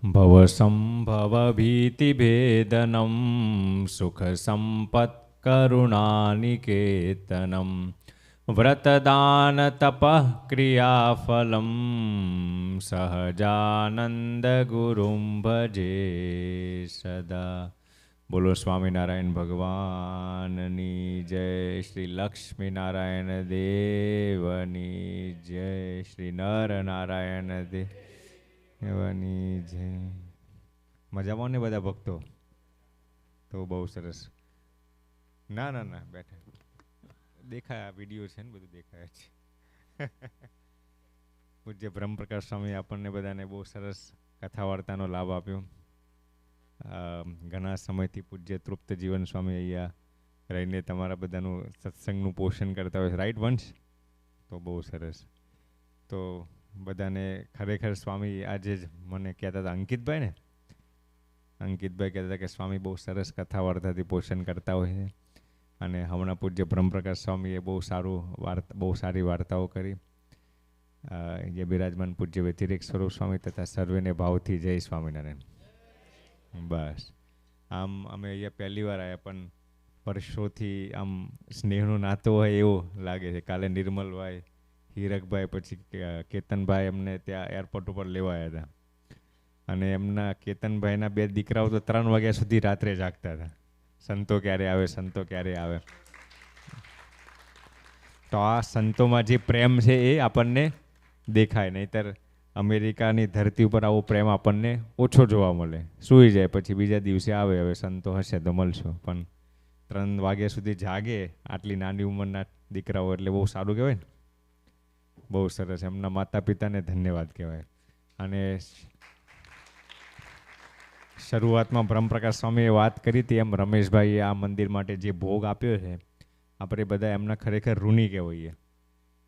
भवसम्भवभीतिभेदनं सुखसम्पत्करुणानिकेतनं व्रतदानतपः क्रियाफलं सहजानन्दगुरुं भजे सदा। बोलो स्वामीनारायण भगवाननी जय। श्री लक्ष्मीनारायण देवनी जय। श्री नरनारायण દેવની જય। મજામાં ને બધા ભક્તો? તો બહુ સરસ। ના ના ના બેઠા દેખાય, આ વિડીયો છે ને બધું દેખાય છે। પૂજ્ય બ્રહ્મપ્રકાશ સ્વામી આપણને બધાને બહુ સરસ કથા વાર્તાનો લાભ આપ્યો। ઘણા સમયથી પૂજ્ય તૃપ્ત જીવન સ્વામી અહીંયા રહીને તમારા બધાનું સત્સંગનું પોષણ કરતા હોય, રાઈટ વંશ? તો બહુ સરસ। તો બધાને ખરેખર સ્વામી આજે જ મને કહેતા હતા, અંકિતભાઈ કહેતા હતા કે સ્વામી બહુ સરસ કથા વાર્તાથી પોષણ કરતા હોય છે। અને હમણાં પૂજ્ય બ્રહ્મપ્રકાશ સ્વામીએ બહુ સારી વાર્તાઓ કરી। જે બિરાજમાન પૂજ્ય વ્યતિરેક સ્વરૂપ સ્વામી તથા સર્વેને ભાવથી જય સ્વામિનારાયણ। બસ આમ અમે અહીંયા પહેલી વાર આવ્યા, પણ વર્ષોથી આમ સ્નેહનું નાતું હોય એવું લાગે છે। કાલે નિર્મલભાઈ, હીરકભાઈ, પછી કેતનભાઈ અમને ત્યાં એરપોર્ટ ઉપર લેવા આવ્યા હતા, અને એમના કેતનભાઈના 2 દીકરાઓ તો 3 વાગ્યા સુધી રાત્રે જાગતા હતા, સંતો ક્યારે આવે, સંતો ક્યારે આવે। તો આ સંતોમાં જે પ્રેમ છે એ આપણને દેખાય, નહીંતર અમેરિકાની ધરતી ઉપર આવો પ્રેમ આપણને ઓછો જોવા મળે। સૂઈ જાય પછી બીજા દિવસે આવે, હવે સંતો હશે તો મળશો, પણ 3 વાગ્યા સુધી જાગે આટલી નાની ઉંમરના દીકરાઓ, એટલે બહુ સારું કહેવાય ને। બહુ સરસ, એમના માતા પિતાને ધન્યવાદ કહેવાય। અને શરૂઆતમાં બ્રહ્મપ્રકાશ સ્વામીએ વાત કરી હતી એમ રમેશભાઈએ આ મંદિર માટે જે ભોગ આપ્યો છે, આપણે બધા એમના ખરેખર ઋણી કહેવાઈએ।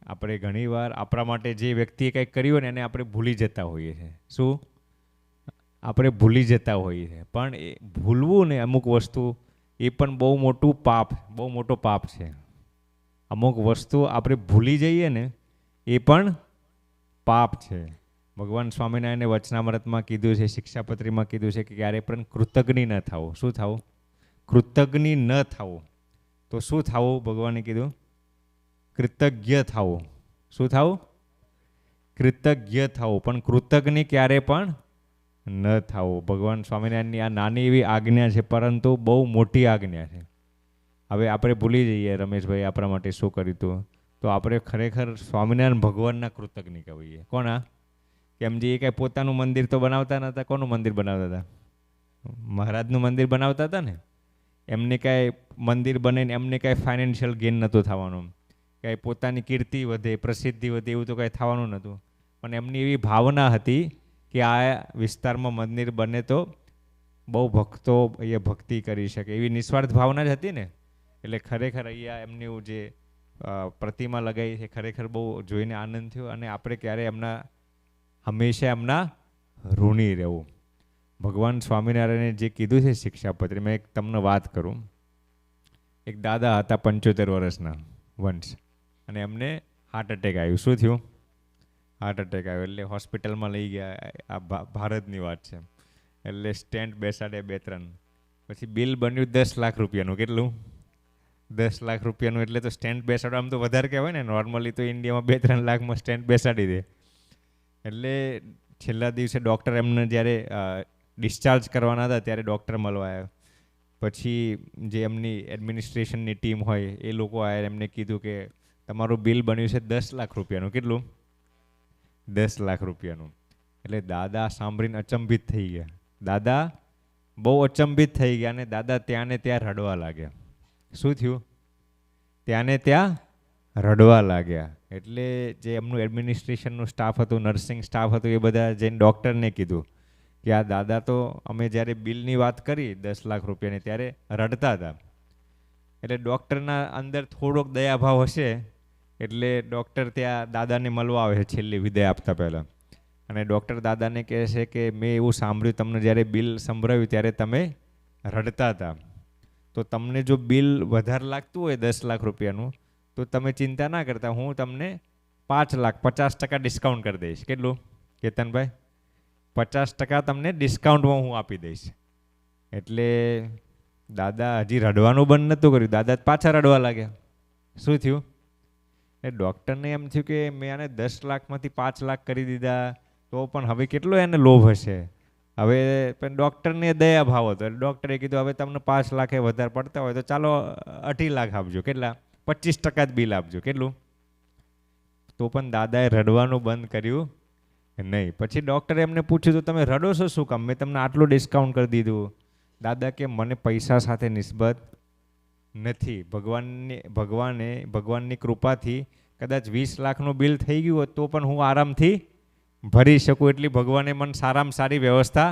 આપણે ઘણીવાર આપણા માટે જે વ્યક્તિએ કંઈક કર્યું ને એને આપણે ભૂલી જતા હોઈએ છીએ। શું? આપણે ભૂલી જતા હોઈએ છીએ, પણ એ ભૂલવું ને અમુક વસ્તુ એ પણ બહુ મોટો પાપ છે। અમુક વસ્તુ આપણે ભૂલી જઈએ ને એ પણ પાપ છે। ભગવાન સ્વામિનારાયણે વચનામૃતમાં કીધું છે, શિક્ષાપત્રીમાં કીધું છે કે ક્યારે પણ કૃતજ્ઞ ન થવું। શું થવું? કૃતજ્ઞ ન થવું। તો શું થવું? ભગવાને કીધું કૃતજ્ઞ થવું। શું થવું? કૃતજ્ઞ થવું, પણ કૃતજ્ઞ ક્યારે પણ ન થવું। ભગવાન સ્વામિનારાયણની આ નાની એવી આજ્ઞા છે, પરંતુ બહુ મોટી આજ્ઞા છે। હવે આપણે ભૂલી જઈએ રમેશભાઈ આપણા માટે શું કર્યું હતું, તો આપણે ખરેખર સ્વામિનારાયણ ભગવાનના કૃતજ્ઞ કહીએ। કોના? કેમ જે એ કાંઈ પોતાનું મંદિર તો બનાવતા નહોતા, કોનું મંદિર બનાવતા હતા? મહારાજનું મંદિર બનાવતા હતા ને। એમને કાંઈ મંદિર બને એમને કાંઈ ફાઇનાન્શિયલ ગેઇન નહોતું થવાનું, કાંઈ પોતાની કીર્તિ વધે, પ્રસિદ્ધિ વધે એવું તો કાંઈ થવાનું નહોતું, પણ એમની એવી ભાવના હતી કે આ વિસ્તારમાં મંદિર બને તો બહુ ભક્તો અહીંયા ભક્તિ કરી શકે, એવી નિસ્વાર્થ ભાવના જ હતી ને। એટલે ખરેખર અહીંયા એમની જે પ્રતિમા લગાવી છે ખરેખર બહુ જોઈને આનંદ થયો, અને આપણે ક્યારે હંમેશા એમના ઋણી રહેવું। ભગવાન સ્વામિનારાયણે જે કીધું છે શિક્ષાપત્રીમાં, એક તમને વાત કરું। એક દાદા હતા 75 વર્ષના વંશ, અને એમને હાર્ટ એટેક આવ્યું। શું થયું? હાર્ટ એટેક આવ્યો એટલે હોસ્પિટલમાં લઈ ગયા। આ ભારતની વાત છે। એટલે સ્ટેન્ટ બેસાડે 2-3, પછી બિલ બન્યું 10 લાખ રૂપિયાનું। કેટલું? 10 લાખ રૂપિયાનું। એટલે તો સ્ટેન્ટ બેસાડવા આમ તો વધારે કહેવાય ને, નોર્મલી તો ઇન્ડિયામાં 2-3 લાખમાં સ્ટેન્ટ બેસાડી દે। એટલે છેલ્લા દિવસે ડૉક્ટર એમને જ્યારે ડિસ્ચાર્જ કરવાના હતા ત્યારે ડૉક્ટર મળવા આવ્યા। પછી જે એમની એડમિનિસ્ટ્રેશનની ટીમ હોય એ લોકો આવ્યા, એમને કીધું કે તમારું બિલ બન્યું છે 10 લાખ રૂપિયાનું। કેટલું? 10 લાખ રૂપિયાનું। એટલે દાદા સાંભળીને અચંબિત થઈ ગયા। દાદા બહુ અચંબિત થઈ ગયા, અને દાદા ત્યાં ને ત્યાં રડવા લાગ્યા। શું થયું? ત્યાં ને ત્યાં રડવા લાગ્યા। એટલે જે એમનું એડમિનિસ્ટ્રેશનનું સ્ટાફ હતું, નર્સિંગ સ્ટાફ હતું, એ બધા જઈને ડૉક્ટરને કીધું કે આ દાદા તો અમે જ્યારે બિલની વાત કરી 10 લાખ રૂપિયાની ત્યારે રડતા હતા। એટલે ડૉક્ટરના અંદર થોડોક દયાભાવ હશે, એટલે ડૉક્ટર ત્યાં દાદાને મળવા આવે છે છેલ્લી વિદાય આપતા પહેલાં, અને ડૉક્ટર દાદાને કહે છે કે મેં એવું સાંભળ્યું તમને જ્યારે બિલ સંભળાવ્યું ત્યારે તમે રડતા હતા, તો તમને જો બિલ વધારે લાગતું હોય 10 લાખ રૂપિયાનું તો તમે ચિંતા ના કરતા, હું તમને 5 લાખ 50% ડિસ્કાઉન્ટ કરી દઈશ। કેટલું કેતનભાઈ? 50% તમને ડિસ્કાઉન્ટમાં હું આપી દઈશ. એટલે દાદા હજી રડવાનું બંધ નહોતું કર્યું, દાદા પાછા રડવા લાગ્યા. શું થયું? એ ડૉક્ટરને એમ થયું કે મેં આને 10 લાખમાંથી 5 લાખ કરી દીધા, તો પણ હવે કેટલો એને લોભ હશે. હવે પણ ડૉક્ટરને દયા ભાવ હતો એટલે ડૉક્ટરે કીધું હવે તમને 5 લાખે વધારે પડતા હોય તો ચાલો 2.5 લાખ આપજો. કેટલા? 25% જ બિલ આપજો. કેટલું? તો પણ દાદાએ રડવાનું બંધ કર્યું નહીં. પછી ડૉક્ટરે એમને પૂછ્યું તો તમે રડો છો શું કામ? મેં તમને આટલું ડિસ્કાઉન્ટ કરી દીધું. દાદા કે મને પૈસા સાથે નિસ્બત નથી. ભગવાનની કૃપાથી કદાચ 20 લાખનું બિલ થઈ ગયું હોત તો પણ હું આરામથી ભરી શકું એટલી ભગવાને મને સારામાં સારી વ્યવસ્થા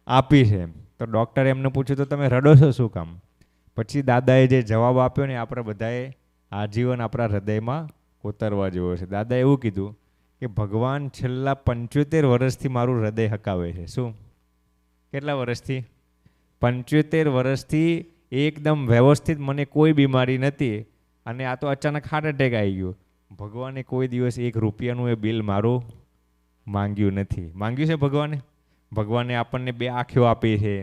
આપી છે. તો ડૉક્ટરે એમને પૂછ્યું તો તમે રડો છો શું કામ? પછી દાદાએ જે જવાબ આપ્યો ને આપણે બધાએ આજીવન આપણા હૃદયમાં કોતરવા જેવો છે. દાદાએ એવું કીધું કે ભગવાન છેલ્લા 75 વર્ષથી મારું હૃદય હકાવે છે. શું? કેટલા વર્ષથી? 75 વર્ષથી એકદમ વ્યવસ્થિત, મને કોઈ બીમારી નથી. અને આ તો અચાનક હાર્ટ એટેક આવી ગયો. ભગવાને કોઈ દિવસ 1 રૂપિયાનું એ બિલ મારું માંગ્યું નથી. માંગ્યું છે ભગવાને? ભગવાને આપણને 2 આંખો આપી છે,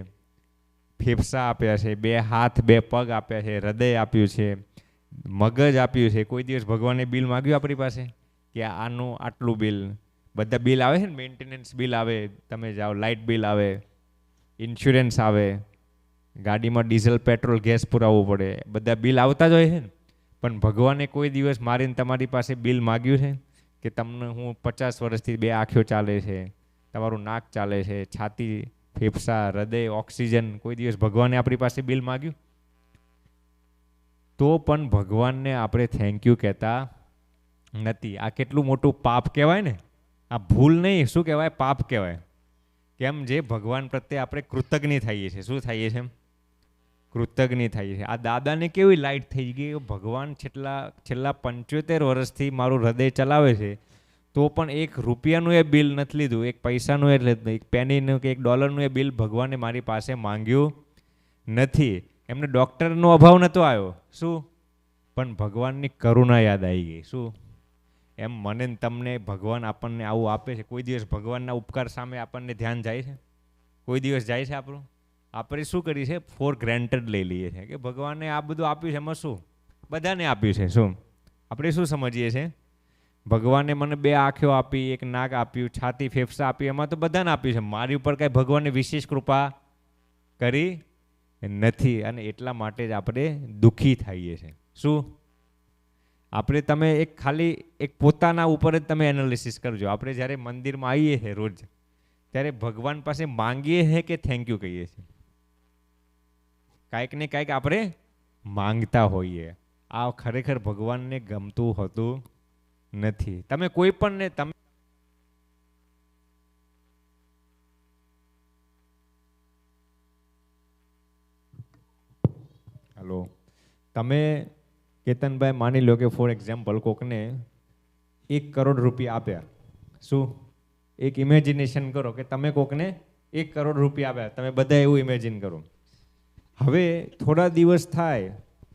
ફેફસા આપ્યા છે, 2 હાથ 2 પગ આપ્યા છે, હૃદય આપ્યું છે, મગજ આપ્યું છે. કોઈ દિવસ ભગવાને બિલ માંગ્યું આપણી પાસે કે આનું આટલું બિલ? બધા બિલ આવે છે ને, મેન્ટેનન્સ બિલ આવે, તમે જાઓ લાઇટ બિલ આવે, ઇન્સ્યોરન્સ આવે, ગાડીમાં ડીઝલ પેટ્રોલ ગેસ પુરાવવું પડે, બધા બિલ આવતા જ હોય છે ને. પણ ભગવાને કોઈ દિવસ મારીને તમારી પાસે બિલ માગ્યું છે કે તમને હું 50 વર્ષથી 2 આંખો ચાલે છે, તમારું નાક ચાલે છે, છાતી, ફેફસા, હૃદય, ઓક્સિજન, કોઈ દિવસ ભગવાને આપણી પાસે બિલ માગ્યું? તો પણ ભગવાનને આપણે થેન્ક યુ કહેતા નથી. આ કેટલું મોટું પાપ કહેવાય ને. આ ભૂલ નહીં, શું કહેવાય? પાપ કહેવાય. કેમ? જે ભગવાન પ્રત્યે આપણે કૃતજ્ઞ થઈએ છીએ. શું થઈએ છીએ? કૃતજ્ઞ થઈએ છીએ. આ દાદાને કેવી લાઈટ થઈ ગઈ. ભગવાન છેલ્લા 75 વર્ષથી મારું હૃદય ચલાવે છે તો પણ 1 રૂપિયાનું એ બિલ નથી લીધું, 1 પૈસાનું એટલે 1 પેનીનું કે 1 ડોલરનું એ બિલ ભગવાને મારી પાસે માંગ્યું નથી. એમને ડૉક્ટરનો અભાવ નહોતો આવ્યો. શું? પણ ભગવાનની કરુણા યાદ આવી ગઈ. શું? એમ મને તમને ભગવાન આપણને આવું આપે છે. કોઈ દિવસ ભગવાનના ઉપકાર સામે આપણને ધ્યાન જાય છે? કોઈ દિવસ જાય છે આપણું? આપણે શું કરીએ છીએ? ફોર ગ્રેન્ટેડ લઈ લઈએ છીએ કે ભગવાને આ બધું આપ્યું છે, એમાં શું? બધાને આપ્યું છે. શું? આપણે શું સમજીએ છીએ? ભગવાને મને 2 આંખો આપી, 1 નાક આપ્યું, છાતી, ફેફસા આપી, એમાં તો બધાને આપ્યું છે. મારી ઉપર કાંઈ ભગવાને વિશેષ કૃપા કરી નથી. અને એટલા માટે જ આપણે દુઃખી થઈએ છીએ. શું? તમે ખાલી એક પોતાના ઉપર જ તમે એનાલિસિસ કરજો. આપણે જ્યારે મંદિરમાં આવીએ છીએ રોજ, ત્યારે ભગવાન પાસે માંગીએ છીએ કે થેન્ક યુ કહીએ છીએ? કાંઈક ને કાંઈક આપણે માંગતા હોઈએ. આ ખરેખર ભગવાનને ગમતું હોતું નથી. તમે કોઈ પણ ને તમે હલો, તમે કેતનભાઈ માની લો કે ફોર એક્ઝામ્પલ કોકને 1 કરોડ રૂપિયા આપ્યા. શું? એક ઇમેજિનેશન કરો કે તમે કોકને 1 કરોડ રૂપિયા આપ્યા. તમે બધા એવું ઇમેજિન કરો. હવે થોડા દિવસ થાય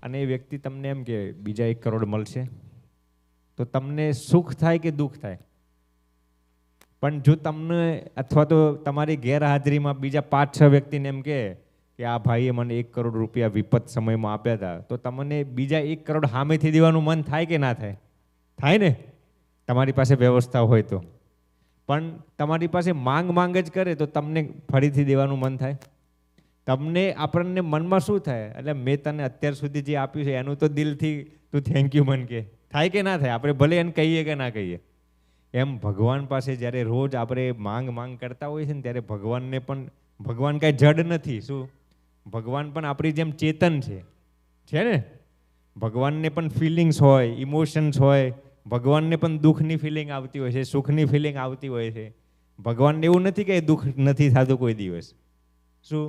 અને એ વ્યક્તિ તમને એમ કે બીજા 1 કરોડ મળશે, તો તમને સુખ થાય કે દુઃખ થાય? પણ જો તમને અથવા તો તમારી ગેરહાજરીમાં બીજા 5-6 વ્યક્તિને એમ કે આ ભાઈએ મને 1 કરોડ રૂપિયા વિપત સમયમાં આપ્યા હતા, તો તમને બીજા 1 કરોડ સામેથી દેવાનું મન થાય કે ના થાય? થાય ને. તમારી પાસે વ્યવસ્થા હોય તો. પણ તમારી પાસે માંગ જ કરે તો તમને ફરીથી દેવાનું મન થાય? આપણને મનમાં શું થાય? એટલે મેં તને અત્યાર સુધી જે આપ્યું છે એનું તો દિલથી તું થેન્ક યુ મન કે. થાય કે ના થાય? આપણે ભલે એને કહીએ કે ના કહીએ. એમ ભગવાન પાસે જ્યારે રોજ આપણે માંગ કરતા હોઈએ છીએ ને, ત્યારે ભગવાન કાંઈ જડ નથી. શું? ભગવાન પણ આપણી જેમ ચેતન છે ને. ભગવાનને પણ ફિલિંગ્સ હોય, ઇમોશન્સ હોય. ભગવાનને પણ દુઃખની ફિલિંગ આવતી હોય છે, સુખની ફિલિંગ આવતી હોય છે. ભગવાનને એવું નથી કે દુઃખ નથી થતું કોઈ દિવસ. શું?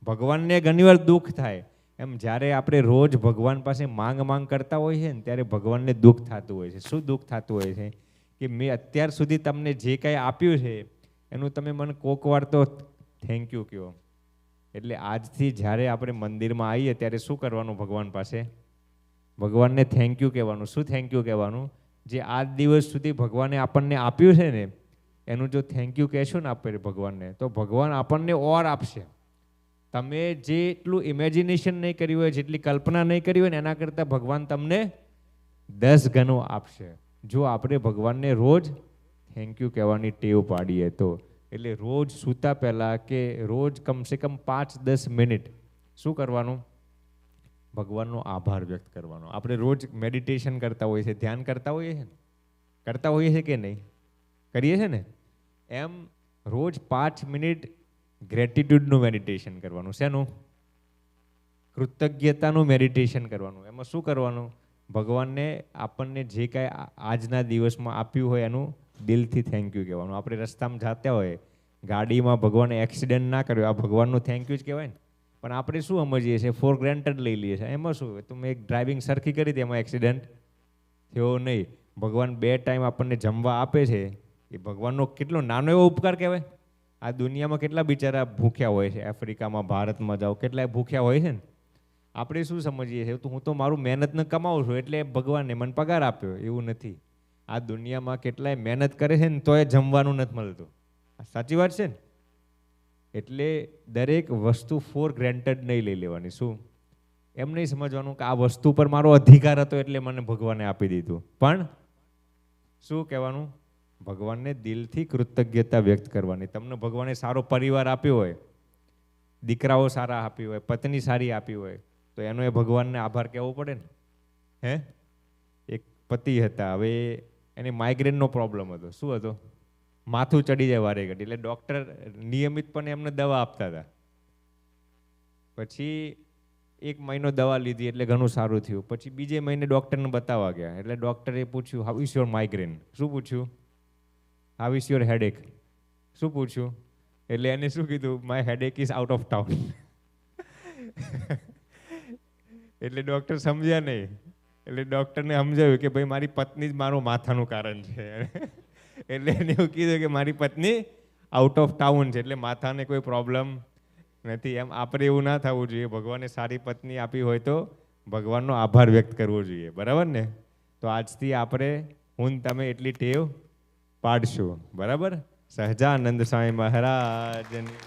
ભગવાનને ઘણીવાર દુઃખ થાય. એમ જ્યારે આપણે રોજ ભગવાન પાસે માંગ કરતા હોઈએ છીએ ને, ત્યારે ભગવાનને દુઃખ થતું હોય છે. શું દુઃખ થતું હોય છે? કે મેં અત્યાર સુધી તમને જે કાંઈ આપ્યું છે એનું તમે મને કોક વાર તો થેન્ક યુ કહો. એટલે આજથી જ્યારે આપણે મંદિરમાં આવીએ ત્યારે શું કરવાનું? ભગવાન પાસે ભગવાનને થેન્ક યુ કહેવાનું. શું થેન્ક યુ કહેવાનું? જે આજ દિવસ સુધી ભગવાને આપણને આપ્યું છે ને, એનું જો થેન્ક યુ કહેશો ને આપણે ભગવાનને, તો ભગવાન આપણને ઓર આપશે. તમે જેટલું ઇમેજિનેશન નહીં કર્યું હોય, જેટલી કલ્પના નહીં કરી હોય ને એના કરતાં ભગવાન તમને 10 ગણું આપશે, જો આપણે ભગવાનને રોજ થેન્ક યુ કહેવાની ટેવ પાડીએ તો. એટલે રોજ સૂતા પહેલાં કે રોજ કમસે કમ 5-10 મિનિટ શું કરવાનું? ભગવાનનો આભાર વ્યક્ત કરવાનો. આપણે રોજ મેડિટેશન કરતા હોઈએ છીએ, ધ્યાન કરતા હોઈએ છીએ, કરતા હોઈએ છીએ કે નહીં? કરીએ છીએ ને? એમ રોજ 5 મિનિટ ગ્રેટિટ્યૂડનું મેડિટેશન કરવાનું. શેનું? કૃતજ્ઞતાનું મેડિટેશન કરવાનું. એમાં શું કરવાનું? ભગવાનને આપણને જે કાંઈ આજના દિવસમાં આપ્યું હોય એનું દિલથી થેન્ક યુ કહેવાનું. આપણે રસ્તામાં જતા હોય, ગાડીમાં ભગવાને એક્સિડન્ટ ના કર્યો, આ ભગવાનનું થેન્ક યુ જ કહેવાય ને. પણ આપણે શું સમજીએ છીએ? ફોર ગ્રાન્ટેડ લઈ લઈએ છીએ. એમાં શું? તમે એક ડ્રાઇવિંગ સરખી કરી હતી, એમાં એક્સિડન્ટ થયો નહીં. ભગવાન 2 ટાઈમ આપણને જમવા આપે છે, એ ભગવાનનો કેટલો નાનો એવો ઉપકાર કહેવાય. આ દુનિયામાં કેટલા બિચારા ભૂખ્યા હોય છે, આફ્રિકામાં, ભારતમાં જાઓ, કેટલાય ભૂખ્યા હોય છે ને. આપણે શું સમજીએ છીએ? તો હું તો મારું મહેનતને કમાવું છું એટલે ભગવાને મને પગાર આપ્યો, એવું નથી. આ દુનિયામાં કેટલાય મહેનત કરે છે ને તોય જમવાનું નથી મળતું. સાચી વાત છે ને? એટલે દરેક વસ્તુ ફોર ગ્રેન્ટેડ નહીં લઈ લેવાની. શું? એમ નહીં સમજવાનું કે આ વસ્તુ પર મારો અધિકાર હતો એટલે મને ભગવાને આપી દીધું. પણ શું કહેવાનું? ભગવાનને દિલથી કૃતજ્ઞતા વ્યક્ત કરવાની. તમને ભગવાને સારો પરિવાર આપ્યો હોય, દીકરાઓ સારા આપી હોય, પત્ની સારી આપી હોય, તો એનો એ ભગવાનને આભાર કહેવો પડે ને. હે? એક પતિ હતા, હવે એને માઇગ્રેનનો પ્રોબ્લેમ હતો. શું હતો? માથું ચડી જાય વારે ઘડી. એટલે ડૉક્ટર નિયમિતપણે એમને દવા આપતા હતા. પછી 1 મહિનો દવા લીધી એટલે ઘણું સારું થયું. પછી બીજે મહિને ડૉક્ટરને બતાવવા ગયા એટલે ડૉક્ટરે પૂછ્યું, હાઉ ઇઝ યોર માઇગ્રેન? શું પૂછ્યું? How is your headache? શું પૂછ્યું? એટલે એને શું કીધું? My headache is out of town. એટલે ડૉક્ટર સમજ્યા નહીં. એટલે ડૉક્ટરને સમજાવ્યું કે ભાઈ મારી પત્ની જ મારું માથાનું કારણ છે. એટલે એને એવું કીધું કે મારી પત્ની આઉટ ઓફ ટાઉન છે એટલે માથાને કોઈ પ્રોબ્લેમ નથી. એમ આપણે એવું ના થવું જોઈએ. ભગવાને સારી પત્ની આપી હોય તો ભગવાનનો આભાર વ્યક્ત કરવો જોઈએ. બરાબર ને? તો આજથી આપણે હું તમે એટલી ટેવ પાડશું. બરાબર? સહજાનંદ સ્વામી મહારાજની